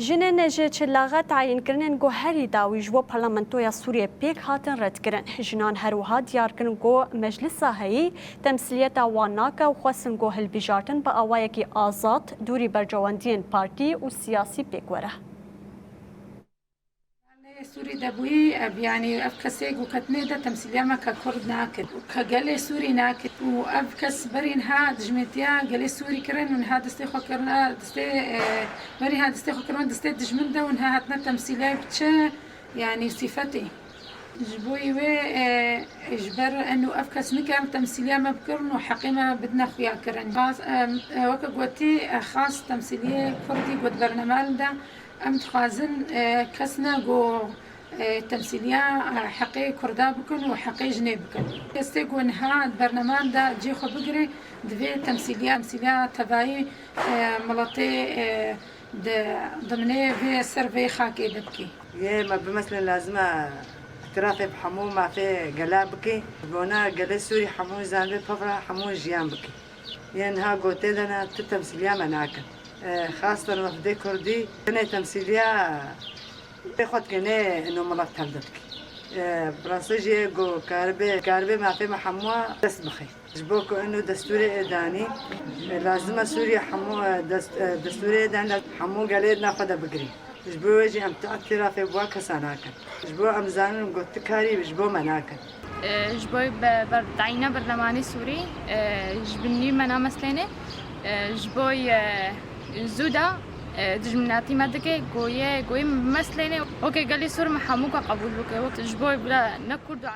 جنن چلاغت عین کردن گو هری داوی جو پارلمانتویا سوریه پیک هاتن رد کردن جنان هروها دیار کردن گو مجلس هایی تمثیلیت واناکا و خواستن گو هل بیجارتن با آوای کی آزاد دوری برجواندین پارتی و سیاسی پیک وره. سوري دبوي يعني أفكسي وكتني ده تمثيلية ما ككرد ناكد وكجلي سوري ناكد وأفكس برين ها دجمتيا جلي سوري كرن ونها دستي خكرنا دستي برين ها دستي خكرنا دستي دجمن ده ونها هتنا تمثيلية بتش يعني صفتي جبوي و إجبر إنه أفكس نكام تمثيلية ما بكرن وحقيمة بدنا خويا كرن خاص وكجوتي خاص تمثيلية كردي قد برنامج ده ام تخازن كسنا جو تمثيلية حقي كردا بكن وحقي جني بكن يستيقوا نها البرنامج ده جيخو بقري دفي تمثيلية تباي ملطي ضمني في سيرفي خاكي دبكي يه ما بمثل لازمة اعترافي بحمو ما في قلابكي بونا قل سوري حمو زانبي بفرا حمو جيان بكي ينها قوتي لنا تتمثيلية مناكن خاصة مفدي كردي كنا تمثيلية بيخد كنا إنه مرات تبدتك براسجي جو كاربي ما في محموة دست بخي جبوكو إنه دستوري إداني لازم سوريا حمو دستوري إداني حمو قليل ناخد بقري جبو يجي أم تأثيرا في بوا كساناكن جبو أم زانن قلت كاري جبو مناكن جبوي بردعينا برلماني سوري جبني منا مسليني جبوي زودا دجمناتي مادكي قوي مثليني اوكي قال لي سور محموكا قبول بك وقت جبوي بلا نكردو